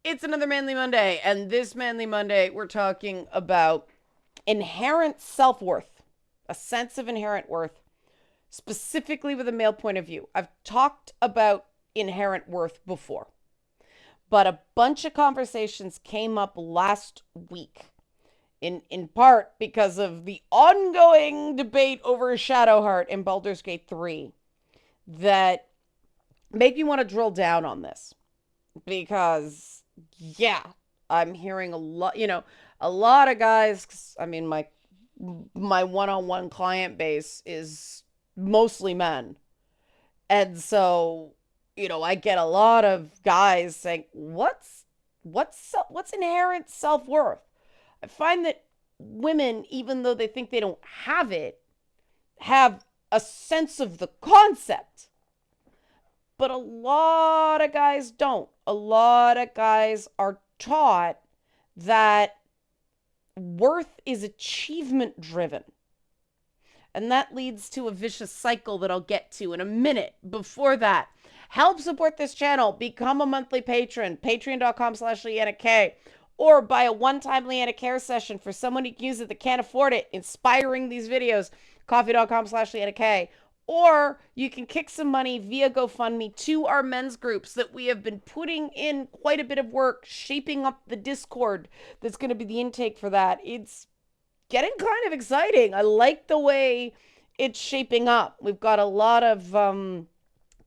It's another Manly Monday, and this Manly Monday, we're talking about inherent self worth, a sense of inherent worth, specifically with a male point of view. I've talked about inherent worth before, but a bunch of conversations came up last week, in part because of the ongoing debate over Shadowheart in Baldur's Gate 3, that make me want to drill down on this because yeah, I'm hearing a lot of guys. I mean, my one-on-one client base is mostly men, and so I get a lot of guys saying, what's inherent self-worth? I find that women, even though they think they don't have it, have a sense of the concept, but a lot of guys don't. A lot of guys are taught that worth is achievement driven. And that leads to a vicious cycle that I'll get to in a minute. Before that, help support this channel. Become a monthly patron. Patreon.com/LeannaK. Or buy a one-time Leanna Care session for someone who can use it that can't afford it. Inspiring these videos. Coffee.com/LeannaK. Or you can kick some money via GoFundMe to our men's groups that we have been putting in quite a bit of work, shaping up the Discord that's going to be the intake for that. It's getting kind of exciting. I like the way it's shaping up. We've got a lot of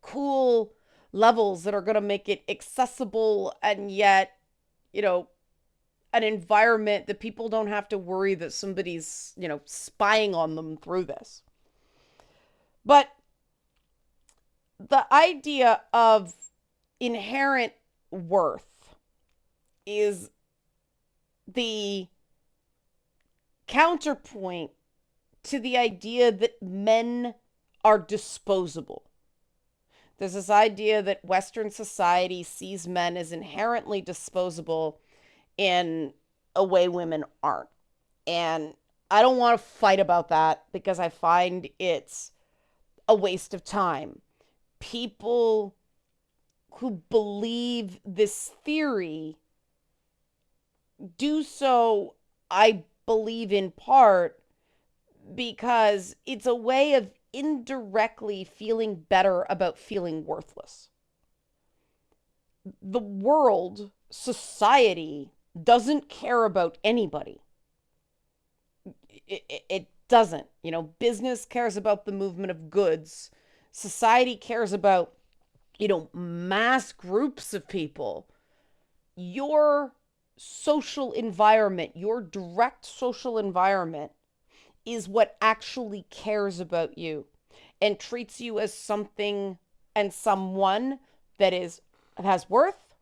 cool levels that are going to make it accessible and yet, an environment that people don't have to worry that somebody's, spying on them through this. But the idea of inherent worth is the counterpoint to the idea that men are disposable. There's this idea that Western society sees men as inherently disposable in a way women aren't. And I don't want to fight about that because I find it's a waste of time. People who believe this theory do so, I believe, in part because it's a way of indirectly feeling better about feeling worthless. The world, society, doesn't care about anybody. It doesn't. Business cares about the movement of goods. Society cares about, mass groups of people. Your social environment, your direct social environment, is what actually cares about you and treats you as something and someone that has worth,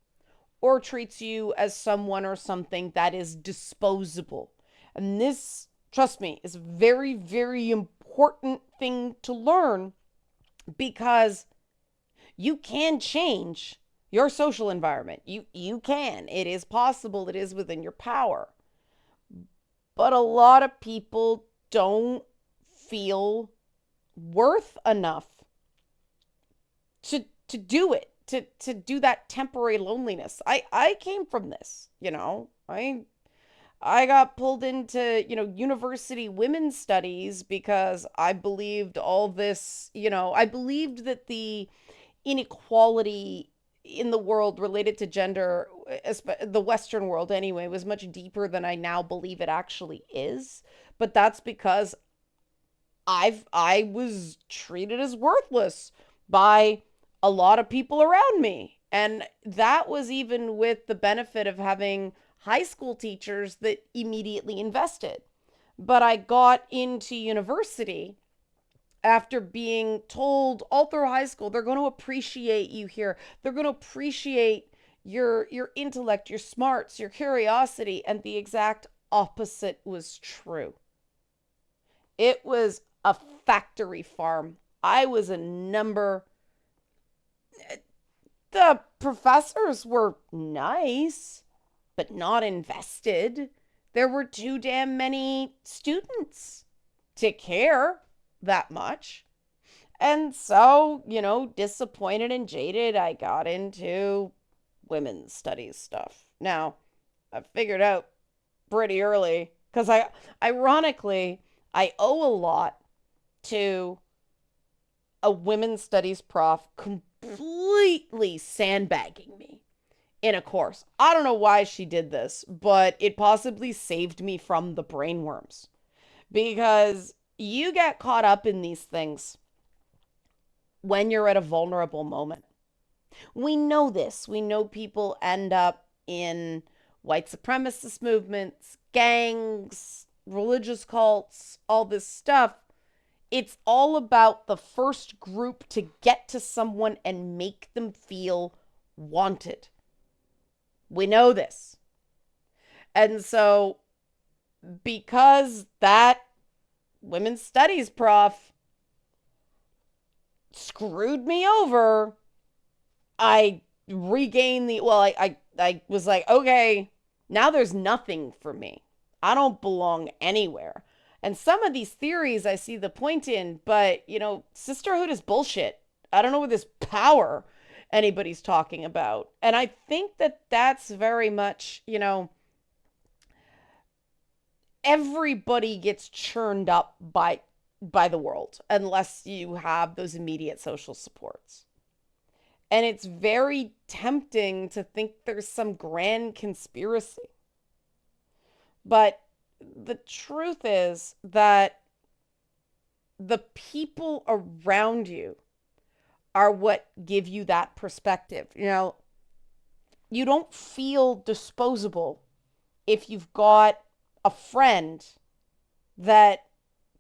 or treats you as someone or something that is disposable. And this, trust me, is a very, very important thing to learn because you can change your social environment. You can. It is possible. It is within your power. But a lot of people don't feel worth enough to do it, to do that temporary loneliness. I came from this, I got pulled into, university women's studies because I believed all this, I believed that the inequality in the world related to gender, the Western world anyway, was much deeper than I now believe it actually is. But that's because I was treated as worthless by a lot of people around me. And that was even with the benefit of having high school teachers that immediately invested. But I got into university after being told all through high school, they're going to appreciate you here. They're going to appreciate your intellect, your smarts, your curiosity. And the exact opposite was true. It was a factory farm. I was a number. The professors were nice, but not invested. There were too damn many students to care that much. And so, disappointed and jaded, I got into women's studies stuff. Now, I figured out pretty early because ironically, I owe a lot to a women's studies prof completely sandbagging me in a course. I don't know why she did this, but it possibly saved me from the brainworms because you get caught up in these things when you're at a vulnerable moment. We know this. We know people end up in white supremacist movements, gangs, religious cults, all this stuff. It's all about the first group to get to someone and make them feel wanted. We know this. And so, because that women's studies prof screwed me over, I regained the, well, I was like, okay, now there's nothing for me. I don't belong anywhere. And some of these theories I see the point in, but, sisterhood is bullshit. I don't know what this power anybody's talking about. And I think that that's very much, everybody gets churned up by the world unless you have those immediate social supports. And it's very tempting to think there's some grand conspiracy. But the truth is that the people around you are what give you that perspective. You don't feel disposable if you've got a friend that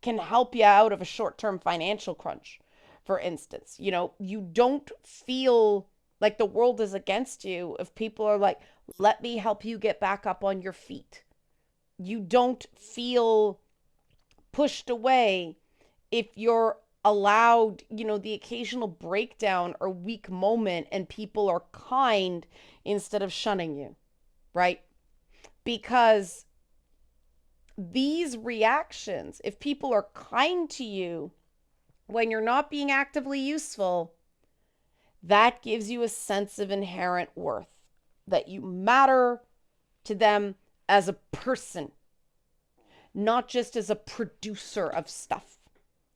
can help you out of a short-term financial crunch, for instance. You don't feel like the world is against you if people are like, let me help you get back up on your feet. You don't feel pushed away if you're allowed, the occasional breakdown or weak moment and people are kind instead of shunning you, right? Because these reactions, if people are kind to you when you're not being actively useful, that gives you a sense of inherent worth, that you matter to them as a person, not just as a producer of stuff,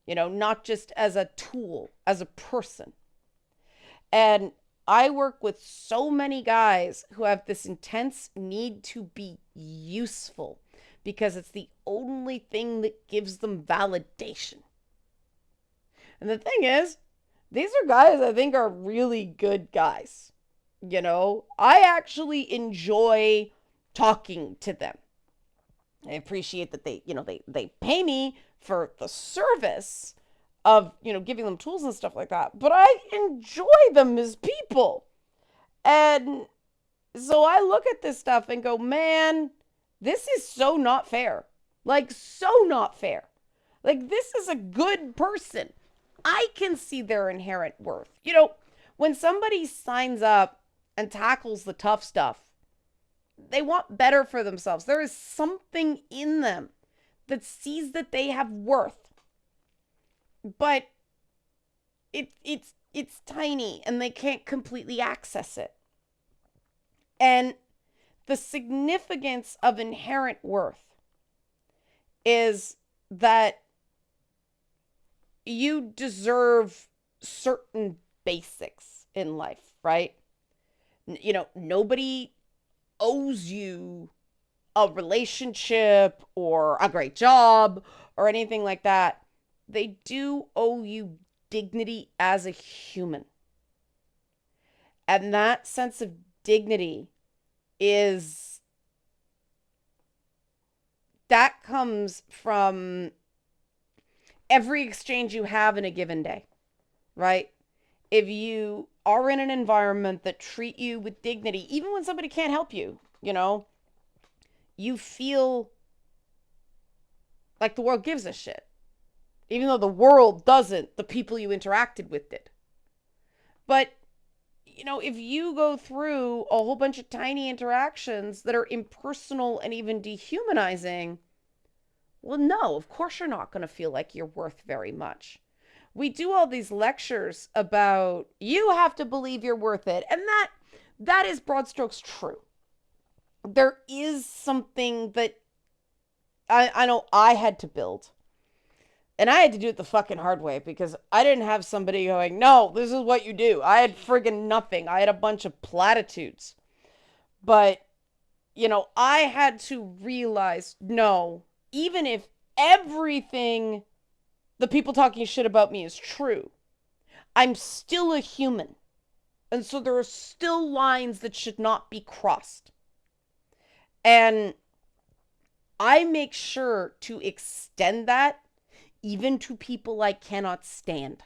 not just as a tool, as a person. And I work with so many guys who have this intense need to be useful because it's the only thing that gives them validation. And the thing is, these are guys I think are really good guys. I actually enjoy talking to them. I appreciate that they pay me for the service of, giving them tools and stuff like that. But I enjoy them as people. And so I look at this stuff and go, man, this is so not fair. Like, so not fair. Like, this is a good person. I can see their inherent worth. When somebody signs up and tackles the tough stuff, they want better for themselves. There is something in them that sees that they have worth. But it's tiny and they can't completely access it. And the significance of inherent worth is that you deserve certain basics in life, right? Nobody owes you a relationship or a great job or anything like that. They do owe you dignity as a human. And that sense of dignity that comes from every exchange you have in a given day, right? If you are in an environment that treat you with dignity, even when somebody can't help you, you feel like the world gives a shit. Even though the world doesn't, the people you interacted with did. But, if you go through a whole bunch of tiny interactions that are impersonal and even dehumanizing, well, no, of course you're not going to feel like you're worth very much. We do all these lectures about you have to believe you're worth it. And that is broad strokes true. There is something that I know I had to build. And I had to do it the fucking hard way because I didn't have somebody going, no, this is what you do. I had friggin' nothing. I had a bunch of platitudes. But, I had to realize, no, even if everything the people talking shit about me is true, I'm still a human. And so there are still lines that should not be crossed. And I make sure to extend that even to people I cannot stand.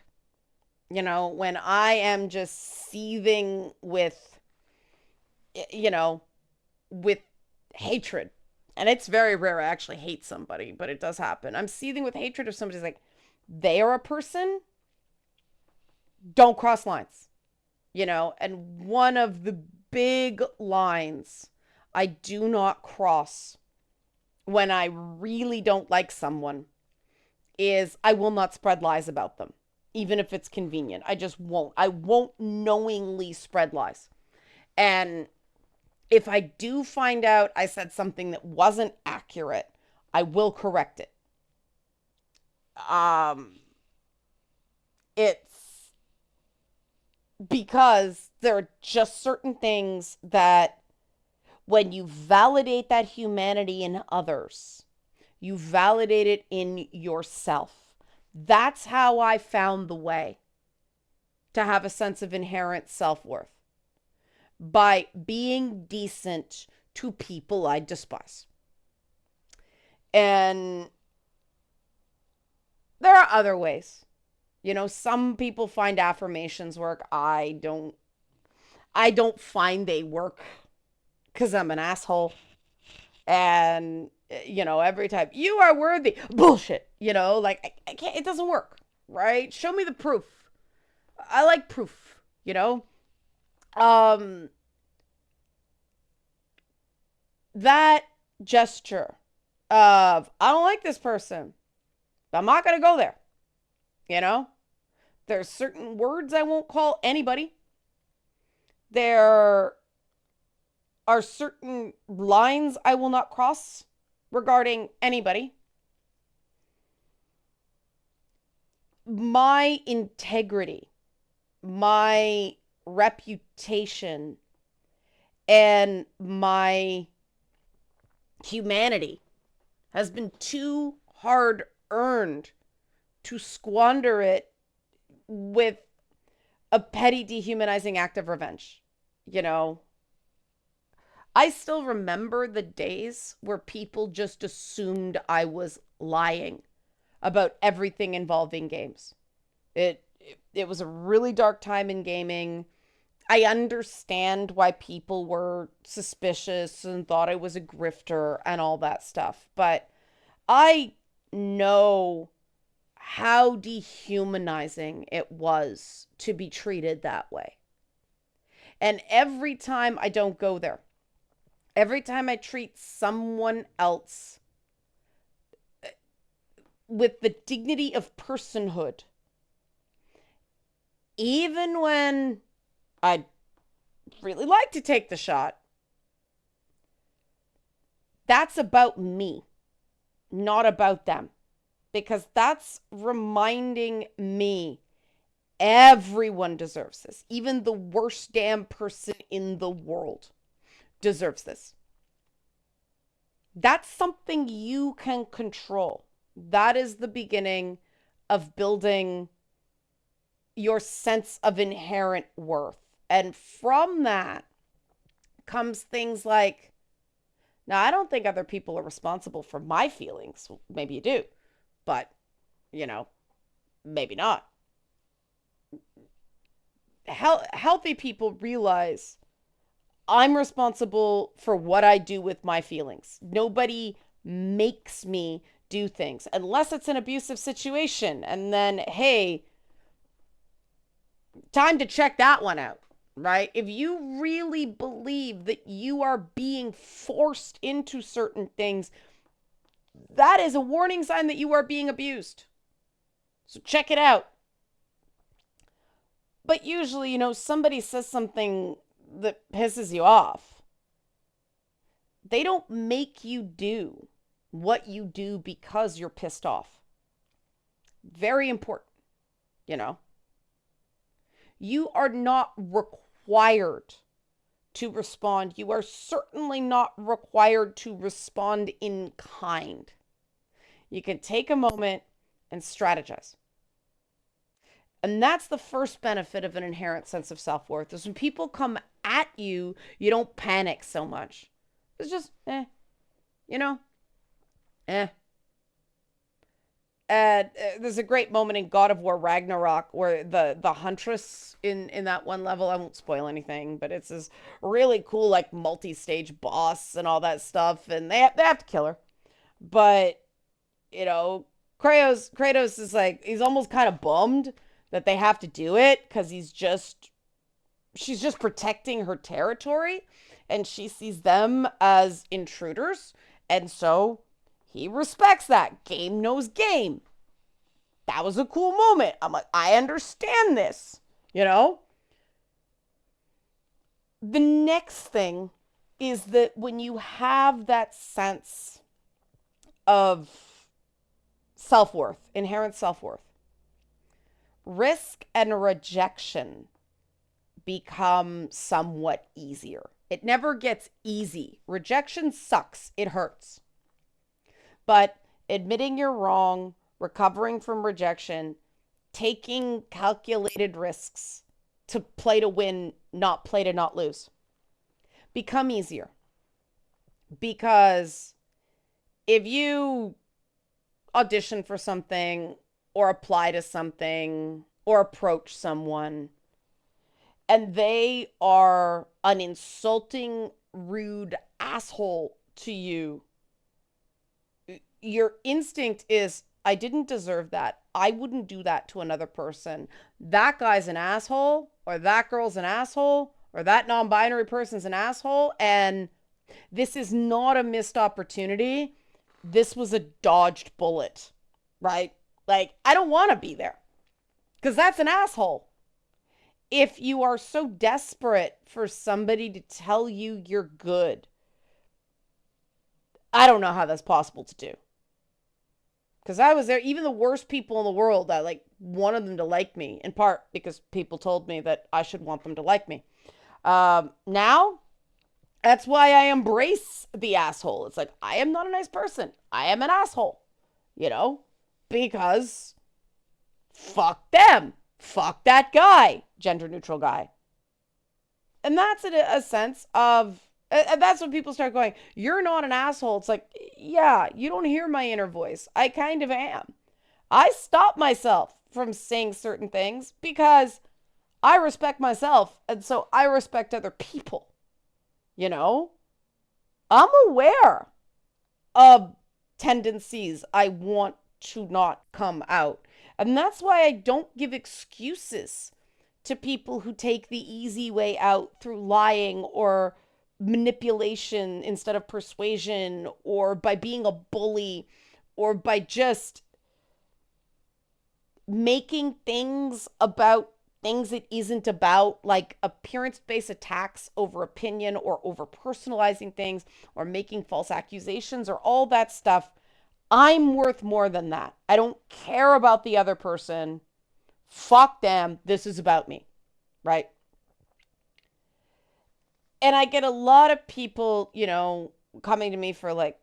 When I am just seething you know, with hatred. And it's very rare I actually hate somebody, but it does happen. I'm seething with hatred if somebody's like, they are a person, don't cross lines. And one of the big lines I do not cross when I really don't like someone is I will not spread lies about them, even if it's convenient. I just won't. I won't knowingly spread lies. And if I do find out I said something that wasn't accurate, I will correct it. It's because there are just certain things that when you validate that humanity in others, you validate it in yourself. That's how I found the way to have a sense of inherent self-worth. By being decent to people I despise. And there are other ways. Some people find affirmations work. I don't find they work because I'm an asshole. And, every time, you are worthy. Bullshit. I can't, it doesn't work, right? Show me the proof. I like proof, that gesture of, I don't like this person, but I'm not going to go there. There's certain words I won't call anybody. There are certain lines I will not cross regarding anybody. My integrity, my reputation, and my humanity has been too hard earned to squander it with a petty dehumanizing act of revenge. I still remember the days where people just assumed I was lying about everything involving games. It was a really dark time in gaming. I understand why people were suspicious and thought I was a grifter and all that stuff, but I know how dehumanizing it was to be treated that way. And every time I don't go there, every time I treat someone else with the dignity of personhood, even when I'd really like to take the shot, that's about me, not about them. Because that's reminding me everyone deserves this. Even the worst damn person in the world deserves this. That's something you can control. That is the beginning of building your sense of inherent worth. And from that comes things like, now, I don't think other people are responsible for my feelings. Well, maybe you do, but, maybe not. Healthy people realize I'm responsible for what I do with my feelings. Nobody makes me do things unless it's an abusive situation. And then, hey, time to check that one out, right? If you really believe that you are being forced into certain things, that is a warning sign that you are being abused. So check it out. But usually, somebody says something that pisses you off, they don't make you do what you do because you're pissed off. Very important, you know. You are not required to respond. You are certainly not required to respond in kind. You can take a moment and strategize. And that's the first benefit of an inherent sense of self-worth is when people come at you, you don't panic so much. It's just, you know, eh. And there's a great moment in God of War Ragnarok where the huntress in that one level, I won't spoil anything, but it's this really cool like multi-stage boss and all that stuff, and they have to kill her. But you know, Kratos is like he's almost kind of bummed that they have to do it because she's just protecting her territory, and she sees them as intruders, and so he respects that. Game knows game. That was a cool moment. I'm like, I understand this, you know? The next thing is that when you have that sense of self-worth, inherent self-worth, risk and rejection become somewhat easier. It never gets easy. Rejection sucks. It hurts. But admitting you're wrong, recovering from rejection, taking calculated risks to play to win, not play to not lose, become easier. Because if you audition for something or apply to something or approach someone and they are an insulting, rude asshole to you, your instinct is, I didn't deserve that. I wouldn't do that to another person. That guy's an asshole, or that girl's an asshole, or that non-binary person's an asshole, and this is not a missed opportunity. This was a dodged bullet, right? Like, I don't want to be there because that's an asshole. If you are so desperate for somebody to tell you you're good, I don't know how that's possible to do. Because I was there, even the worst people in the world, I like wanted them to like me, in part because people told me that I should want them to like me. Now, that's why I embrace the asshole. It's like, I am not a nice person. I am an asshole, you know, because fuck them. Fuck that guy, gender neutral guy. And that's a sense of, and that's when people start going, you're not an asshole. It's like, yeah, you don't hear my inner voice. I kind of am. I stop myself from saying certain things because I respect myself. And so I respect other people. You know, I'm aware of tendencies I want to not come out. And that's why I don't give excuses to people who take the easy way out through lying or manipulation instead of persuasion, or by being a bully, or by just making things about things it isn't about, like appearance-based attacks over opinion, or over personalizing things, or making false accusations, or all that stuff. I'm worth more than that. I don't care about the other person. Fuck them. This is about me, right? And I get a lot of people, you know, coming to me for like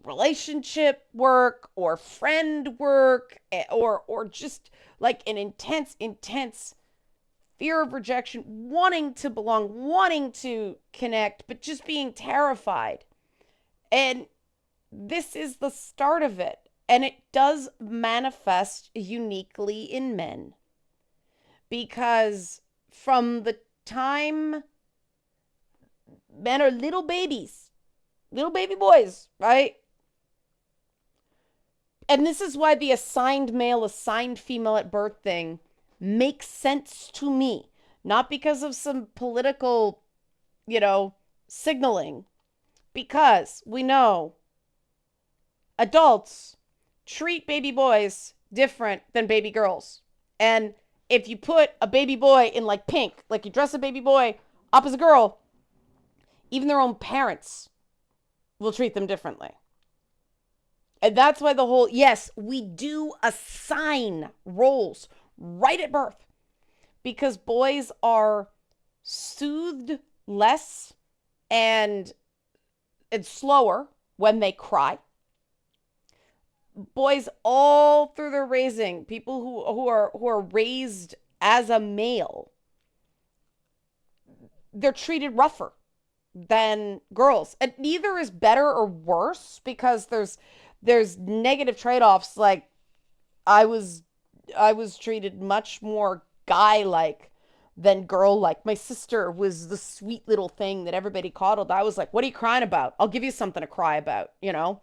relationship work or friend work, or just like an intense fear of rejection, wanting to belong, wanting to connect, but just being terrified. And this is the start of it. And it does manifest uniquely in men. Because from the time men are little babies, little baby boys, right? And this is why the assigned male, assigned female at birth thing makes sense to me. Not because of some political, you know, signaling. Because we know adults treat baby boys different than baby girls. And if you put a baby boy in like pink, like you dress a baby boy Opposite girl, even their own parents will treat them differently. And that's why the whole, yes, we do assign roles right at birth because boys are soothed less and it's slower when they cry. Boys all through their raising, people who are raised as a male, they're treated rougher than girls. And neither is better or worse because there's negative trade-offs. Like I was I was treated much more guy like than girl like. My sister was the sweet little thing that everybody coddled. I was like, "What are you crying about? I'll give you something to cry about," you know?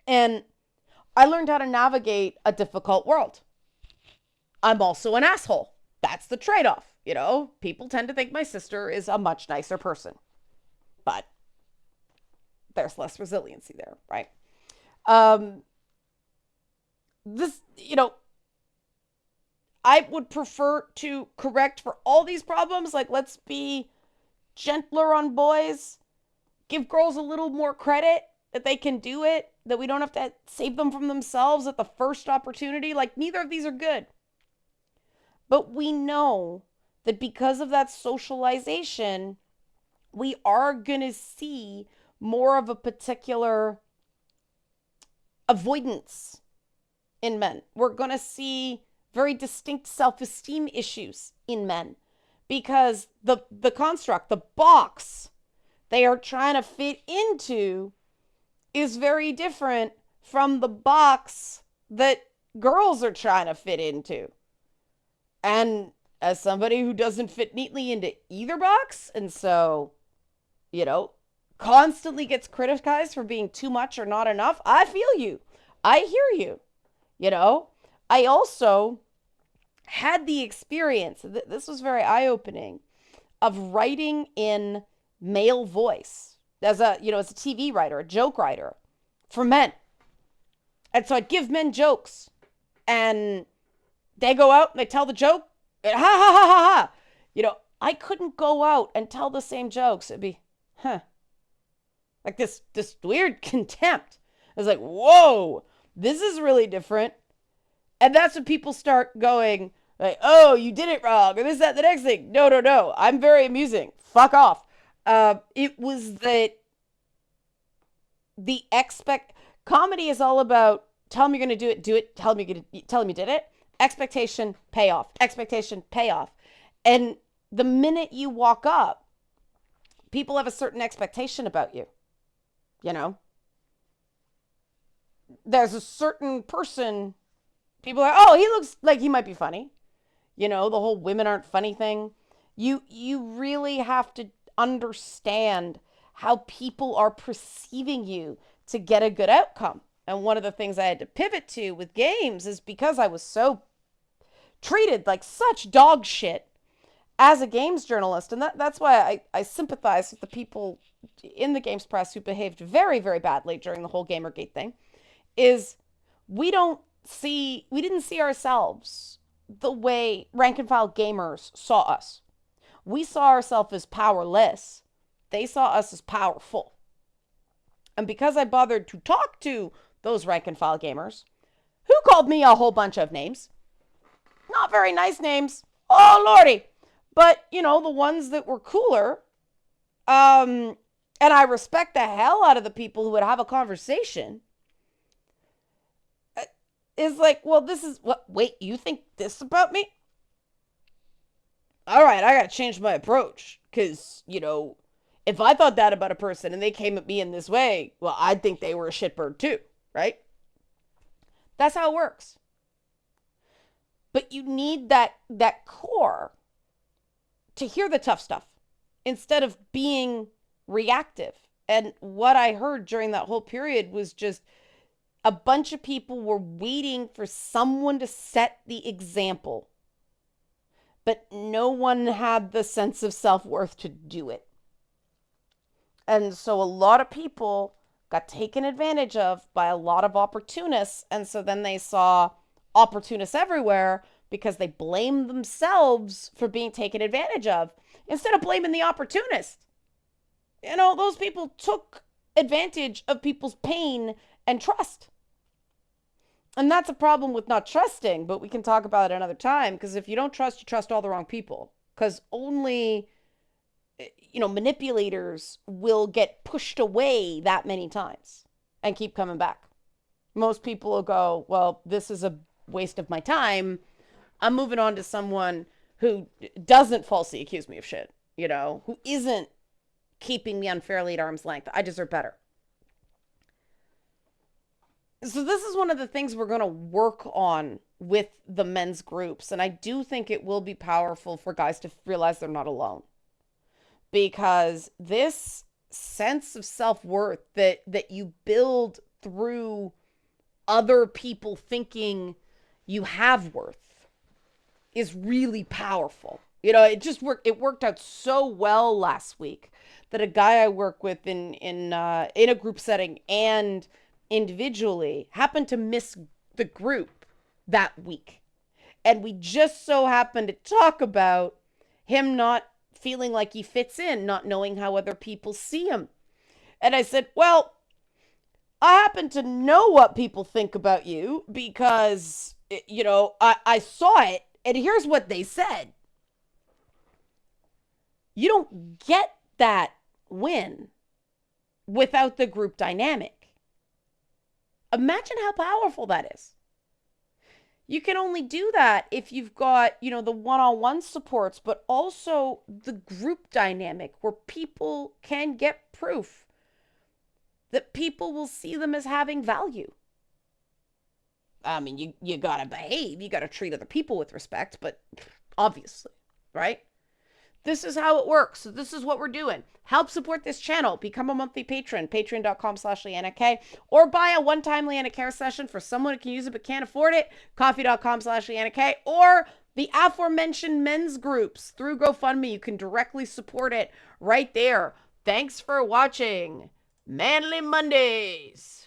And I learned how to navigate a difficult world. I'm also an asshole. That's the trade-off, you know? People tend to think my sister is a much nicer person, but there's less resiliency there, right? Um, this, I would prefer to correct for all these problems. Like, let's be gentler on boys, give girls a little more credit that they can do it, that we don't have to save them from themselves at the first opportunity. Like, neither of these are good. But we know that because of that socialization, we are going to see more of a particular avoidance in men. We're going to see very distinct self-esteem issues in men because the construct, the box they are trying to fit into is very different from the box that girls are trying to fit into. And as somebody who doesn't fit neatly into either box, and so, you know, constantly gets criticized for being too much or not enough, I feel you. I hear you. You know, I also had the experience, this was very eye-opening, of writing in male voice as as a TV writer, a joke writer for men. And so I'd give men jokes and they go out and they tell the joke, and ha ha ha ha ha. I couldn't go out and tell the same jokes. It'd be, like this weird contempt. I was like, whoa, this is really different. And that's when people start going, like, oh, you did it wrong, or this, that, the next thing. No, no, no. I'm very amusing. Fuck off. It was that the comedy is all about tell me you're gonna do it, tell me you did it. Expectation, payoff. Expectation, payoff. And the minute you walk up, people have a certain expectation about you. You know? There's a certain person, people are, oh, he looks like he might be funny. The whole women aren't funny thing. You really have to understand how people are perceiving you to get a good outcome. And one of the things I had to pivot to with games is because I was so treated like such dog shit as a games journalist. And that's why I sympathize with the people in the games press who behaved very, very badly during the whole Gamergate thing, is we didn't see ourselves the way rank and file gamers saw us. We saw ourselves as powerless. They saw us as powerful. And because I bothered to talk to those rank and file gamers, who called me a whole bunch of names, not very nice names, oh lordy, but the ones that were cooler, and I respect the hell out of the people who would have a conversation, is like, well, this is what, wait, you think this about me? All right, I gotta change my approach because if I thought that about a person and they came at me in this way, well, I'd think they were a shitbird too, right? That's how it works. But you need that core to hear the tough stuff instead of being reactive. And what I heard during that whole period was just a bunch of people were waiting for someone to set the example, but no one had the sense of self-worth to do it. And so a lot of people got taken advantage of by a lot of opportunists. And so then they saw opportunists everywhere because they blamed themselves for being taken advantage of instead of blaming the opportunist. Those people took advantage of people's pain and trust. And that's a problem with not trusting, but we can talk about it another time, because if you don't trust, you trust all the wrong people. Because only, manipulators will get pushed away that many times and keep coming back. Most people will go, well, this is a waste of my time. I'm moving on to someone who doesn't falsely accuse me of shit, who isn't keeping me unfairly at arm's length. I deserve better. So this is one of the things we're going to work on with the men's groups. And I do think it will be powerful for guys to realize they're not alone. Because this sense of self-worth that you build through other people thinking you have worth is really powerful. It worked out so well last week that a guy I work with in a group setting and individually happened to miss the group that week. And we just so happened to talk about him not feeling like he fits in, not knowing how other people see him. And I said, well, I happen to know what people think about you because, I saw it, and here's what they said. You don't get that win without the group dynamic. Imagine how powerful that is. You can only do that if you've got, the one-on-one supports, but also the group dynamic where people can get proof that people will see them as having value. I mean, you gotta behave, you gotta treat other people with respect, but obviously, right? This is how it works. So this is what we're doing. Help support this channel. Become a monthly patron, patreon.com/LeannaK, or buy a one-time Leanna Care session for someone who can use it but can't afford it, coffee.com/LeannaK, or the aforementioned men's groups through GoFundMe. You can directly support it right there. Thanks for watching Manly Mondays.